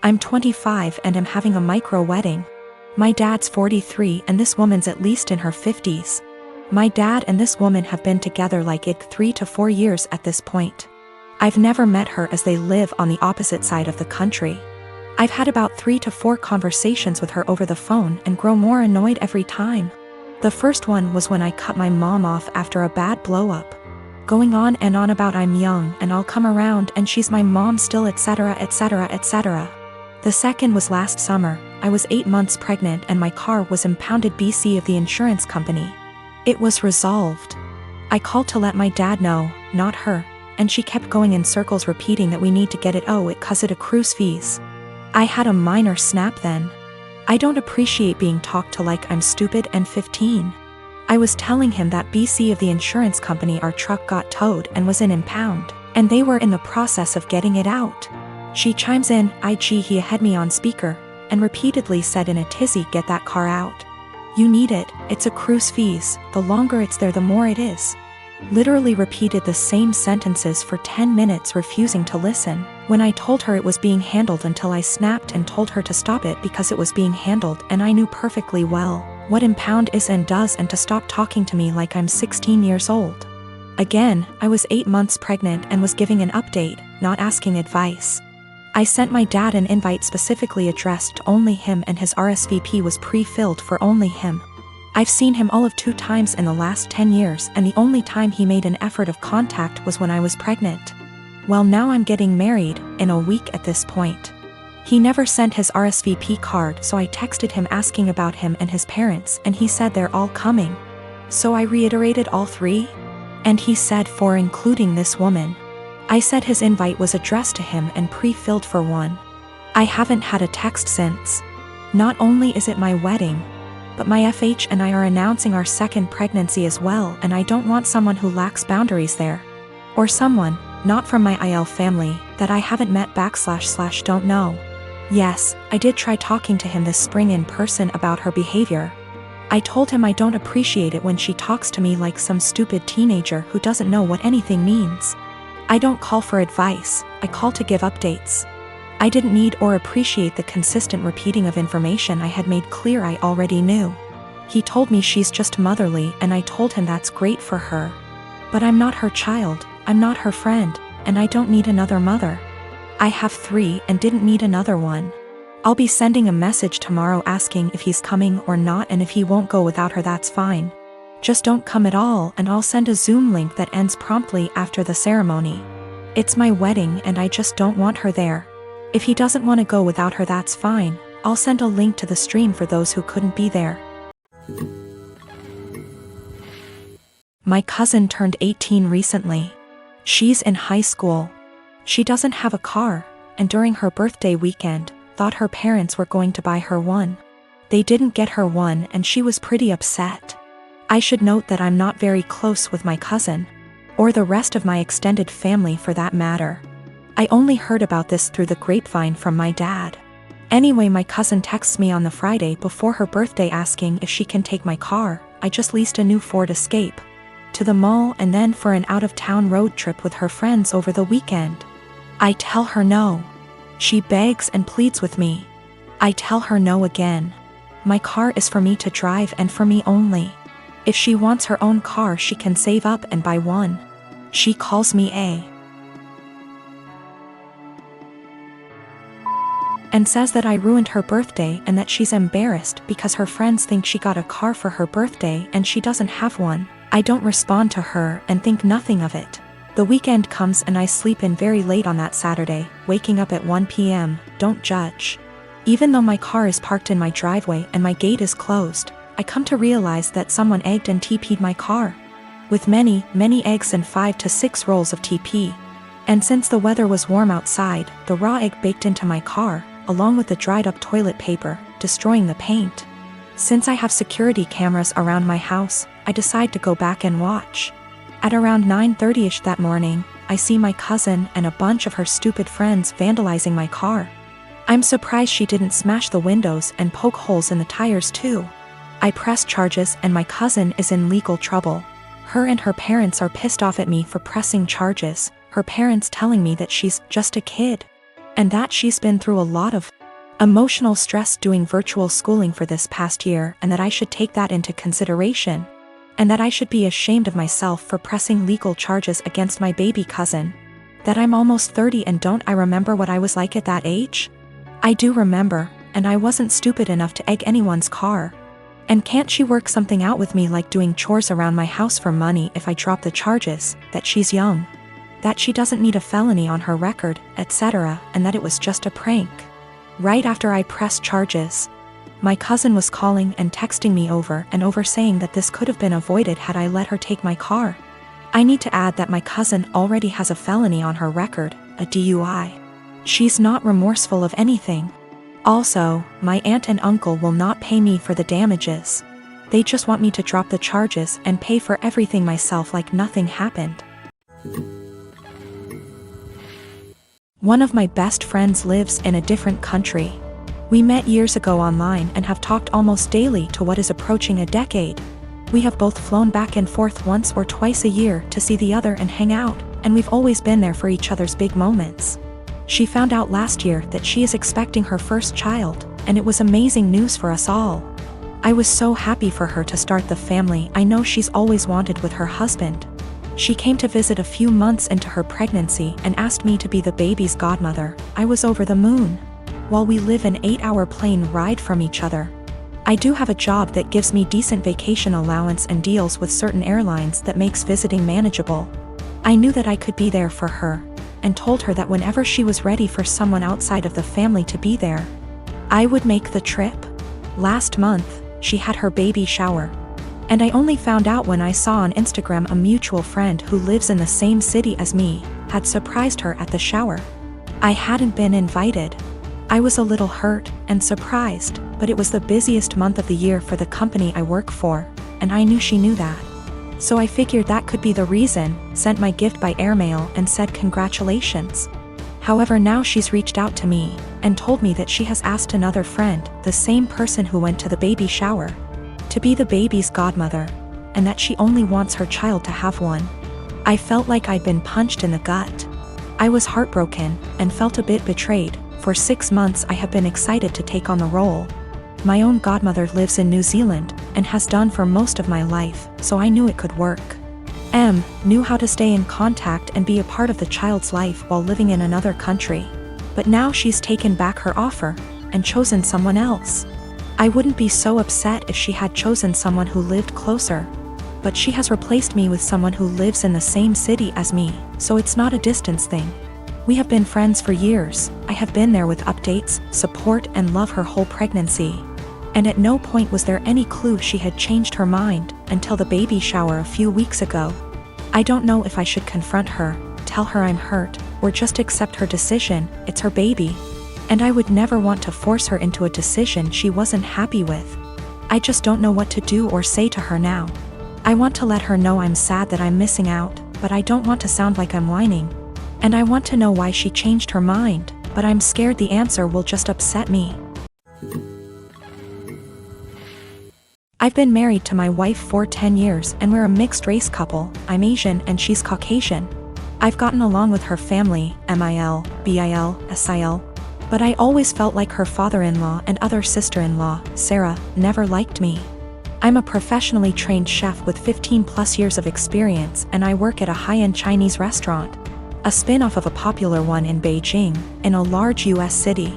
I'm 25 and am having a micro wedding. My dad's 43 and this woman's at least in her 50s. My dad and this woman have been together like 3 to 4 years at this point. I've never met her as they live on the opposite side of the country. I've had about 3 to 4 conversations with her over the phone and grow more annoyed every time. The first one was when I cut my mom off after a bad blow-up. Going on and on about I'm young and I'll come around and she's my mom still, etc, etc, etc. The second was last summer. I was 8 months pregnant and my car was impounded BC of the insurance company. It was resolved. I called to let my dad know, not her, and she kept going in circles repeating that we need to get it cause it accrues fees. I had a minor snap then. I don't appreciate being talked to like I'm stupid and 15. I was telling him that BC of the insurance company our truck got towed and was in impound, and they were in the process of getting it out. She chimes in, he had me on speaker, and repeatedly said in a tizzy, get that car out. You need it, it's accrues fees, the longer it's there the more it is. Literally repeated the same sentences for 10 minutes refusing to listen, when I told her it was being handled until I snapped and told her to stop it because it was being handled and I knew perfectly well what impound is and does and to stop talking to me like I'm 16 years old. Again, I was 8 months pregnant and was giving an update, not asking advice. I sent my dad an invite specifically addressed to only him and his RSVP was pre-filled for only him. I've seen him all of 2 times in the last 10 years and the only time he made an effort of contact was when I was pregnant. Well, now I'm getting married, in a week at this point. He never sent his RSVP card, so I texted him asking about him and his parents and he said they're all coming. So I reiterated all 3? And he said 4 including this woman. I said his invite was addressed to him and pre-filled for 1. I haven't had a text since. Not only is it my wedding, but my FH and I are announcing our 2nd pregnancy as well and I don't want someone who lacks boundaries there. Or someone, not from my IL family, that I haven't met / don't know. Yes, I did try talking to him this spring in person about her behavior. I told him I don't appreciate it when she talks to me like some stupid teenager who doesn't know what anything means. I don't call for advice, I call to give updates. I didn't need or appreciate the consistent repeating of information I had made clear I already knew. He told me she's just motherly and I told him that's great for her. But I'm not her child, I'm not her friend, and I don't need another mother. I have 3 and didn't need another one. I'll be sending a message tomorrow asking if he's coming or not and if he won't go without her that's fine. Just don't come at all and I'll send a Zoom link that ends promptly after the ceremony. It's my wedding and I just don't want her there. If he doesn't want to go without her that's fine, I'll send a link to the stream for those who couldn't be there. My cousin turned 18 recently. She's in high school. She doesn't have a car, and during her birthday weekend, thought her parents were going to buy her one. They didn't get her one and she was pretty upset. I should note that I'm not very close with my cousin, or the rest of my extended family for that matter. I only heard about this through the grapevine from my dad. Anyway, my cousin texts me on the Friday before her birthday asking if she can take my car. I just leased a new Ford Escape. To the mall and then for an out-of-town road trip with her friends over the weekend. I tell her no. She begs and pleads with me. I tell her no again. My car is for me to drive and for me only. If she wants her own car she can save up and buy one. She calls me and says that I ruined her birthday and that she's embarrassed because her friends think she got a car for her birthday and she doesn't have one. I don't respond to her and think nothing of it. The weekend comes and I sleep in very late on that Saturday, waking up at 1 p.m, don't judge. Even though my car is parked in my driveway and my gate is closed, I come to realize that someone egged and TP'd my car. With many, many eggs and 5 to 6 rolls of TP. And since the weather was warm outside, the raw egg baked into my car, along with the dried up toilet paper, destroying the paint. Since I have security cameras around my house, I decide to go back and watch. At around 9:30ish that morning, I see my cousin and a bunch of her stupid friends vandalizing my car. I'm surprised she didn't smash the windows and poke holes in the tires too. I press charges and my cousin is in legal trouble. Her and her parents are pissed off at me for pressing charges, her parents telling me that she's just a kid. and that she's been through a lot of emotional stress doing virtual schooling for this past year, and that I should take that into consideration, and that I should be ashamed of myself for pressing legal charges against my baby cousin. That I'm almost 30 and don't I remember what I was like at that age? I do remember, and I wasn't stupid enough to egg anyone's car. And can't she work something out with me, like doing chores around my house for money if I drop the charges, that she's young, that she doesn't need a felony on her record, etc., and that it was just a prank. Right after I pressed charges, my cousin was calling and texting me over and over saying that this could have been avoided had I let her take my car. I need to add that my cousin already has a felony on her record, a DUI. She's not remorseful of anything. Also, my aunt and uncle will not pay me for the damages. They just want me to drop the charges and pay for everything myself like nothing happened. One of my best friends lives in a different country. We met years ago online and have talked almost daily to what is approaching a decade. We have both flown back and forth once or twice a year to see the other and hang out, and we've always been there for each other's big moments. She found out last year that she is expecting her first child, and it was amazing news for us all. I was so happy for her to start the family I know she's always wanted with her husband. She came to visit a few months into her pregnancy and asked me to be the baby's godmother. I was over the moon. While we live an 8-hour plane ride from each other, I do have a job that gives me decent vacation allowance and deals with certain airlines that makes visiting manageable. I knew that I could be there for her, and told her that whenever she was ready for someone outside of the family to be there, I would make the trip. Last month, she had her baby shower. And I only found out when I saw on Instagram a mutual friend who lives in the same city as me had surprised her at the shower. I hadn't been invited. I was a little hurt and surprised, but it was the busiest month of the year for the company I work for, and I knew she knew that. So I figured that could be the reason, sent my gift by airmail and said congratulations. However, now she's reached out to me and told me that she has asked another friend, the same person who went to the baby shower, to be the baby's godmother, and that she only wants her child to have one. I felt like I'd been punched in the gut. I was heartbroken and felt a bit betrayed. For 6 months I have been excited to take on the role. My own godmother lives in New Zealand and has done for most of my life, so I knew it could work. Knew how to stay in contact and be a part of the child's life while living in another country. But now she's taken back her offer and chosen someone else. I wouldn't be so upset if she had chosen someone who lived closer. But she has replaced me with someone who lives in the same city as me, so it's not a distance thing. We have been friends for years. I have been there with updates, support and love her whole pregnancy. And at no point was there any clue she had changed her mind until the baby shower a few weeks ago. I don't know if I should confront her, tell her I'm hurt, or just accept her decision. It's her baby. And I would never want to force her into a decision she wasn't happy with. I just don't know what to do or say to her now. I want to let her know I'm sad that I'm missing out, but I don't want to sound like I'm whining. And I want to know why she changed her mind, but I'm scared the answer will just upset me. I've been married to my wife for 10 years and we're a mixed race couple. I'm Asian and she's Caucasian. I've gotten along with her family, MIL, BIL, SIL. But I always felt like her father-in-law and other sister-in-law, Sarah, never liked me. I'm a professionally trained chef with 15+ years of experience and I work at a high-end Chinese restaurant, a spin-off of a popular one in Beijing, in a large US city.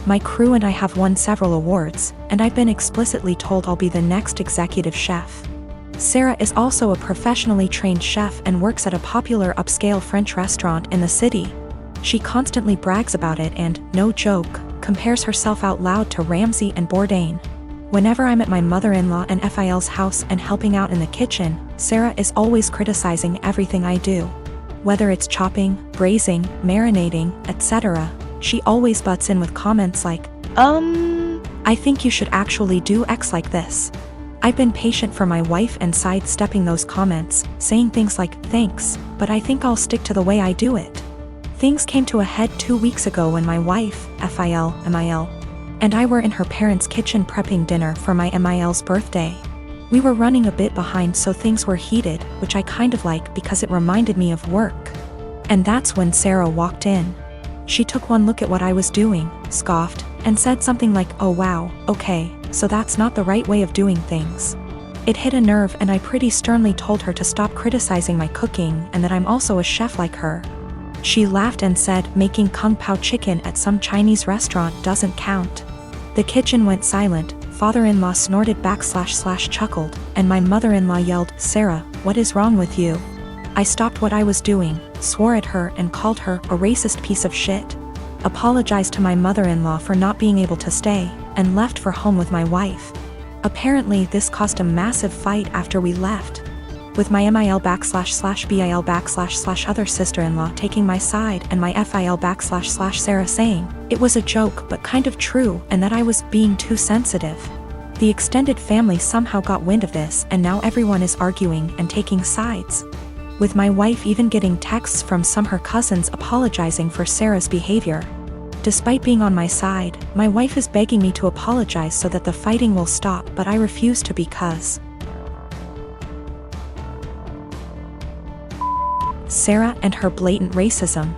My crew and I have won several awards, and I've been explicitly told I'll be the next executive chef. Sarah is also a professionally trained chef and works at a popular upscale French restaurant in the city. She constantly brags about it and, no joke, compares herself out loud to Ramsay and Bourdain. Whenever I'm at my mother-in-law and FIL's house and helping out in the kitchen, Sarah is always criticizing everything I do. Whether it's chopping, braising, marinating, etc., she always butts in with comments like, I think you should actually do X like this. I've been patient for my wife and sidestepping those comments, saying things like, thanks, but I think I'll stick to the way I do it. Things came to a head 2 weeks ago when my wife, FIL, MIL, and I were in her parents' kitchen prepping dinner for my MIL's birthday. We were running a bit behind, so things were heated, which I kind of like because it reminded me of work. And that's when Sarah walked in. She took one look at what I was doing, scoffed, and said something like, "Oh wow, okay, so that's not the right way of doing things." It hit a nerve and I pretty sternly told her to stop criticizing my cooking and that I'm also a chef like her. She laughed and said, "Making kung pao chicken at some Chinese restaurant doesn't count." The kitchen went silent, father-in-law snorted / chuckled, and my mother-in-law yelled, "Sarah, what is wrong with you?" I stopped what I was doing, swore at her and called her a racist piece of shit. Apologized to my mother-in-law for not being able to stay, and left for home with my wife. Apparently this caused a massive fight after we left, with my MIL / BIL / other sister-in-law taking my side and my FIL / Sarah saying it was a joke but kind of true and that I was being too sensitive. The extended family somehow got wind of this and now everyone is arguing and taking sides, with my wife even getting texts from some her cousins apologizing for Sarah's behavior. Despite being on my side, my wife is begging me to apologize so that the fighting will stop, but I refuse to because Sarah and her blatant racism.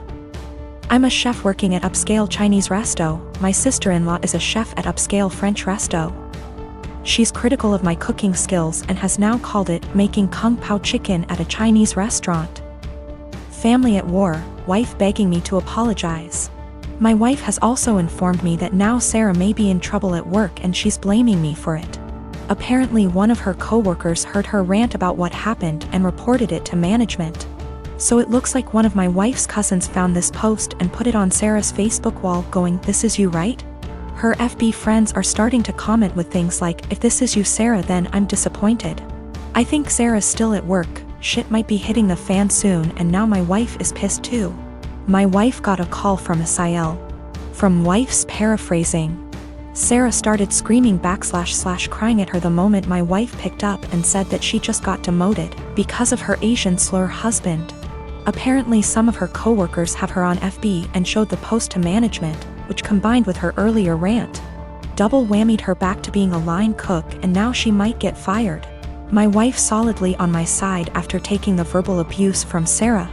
I'm a chef working at upscale Chinese resto, my sister-in-law is a chef at upscale French resto. She's critical of my cooking skills and has now called it making kung pao chicken at a Chinese restaurant. Family at war, wife begging me to apologize. My wife has also informed me that now Sarah may be in trouble at work and she's blaming me for it. Apparently one of her co-workers heard her rant about what happened and reported it to management. So it looks like one of my wife's cousins found this post and put it on Sarah's Facebook wall going, "This is you, right?" Her FB friends are starting to comment with things like, "If this is you, Sarah, then I'm disappointed." I think Sarah's still at work, shit might be hitting the fan soon and now my wife is pissed too. My wife got a call from Asael. From wife's paraphrasing. Sarah started screaming / crying at her the moment my wife picked up and said that she just got demoted because of her Asian slur husband. Apparently some of her co-workers have her on FB and showed the post to management, which combined with her earlier rant, double whammied her back to being a line cook and now she might get fired. My wife solidly on my side after taking the verbal abuse from Sarah.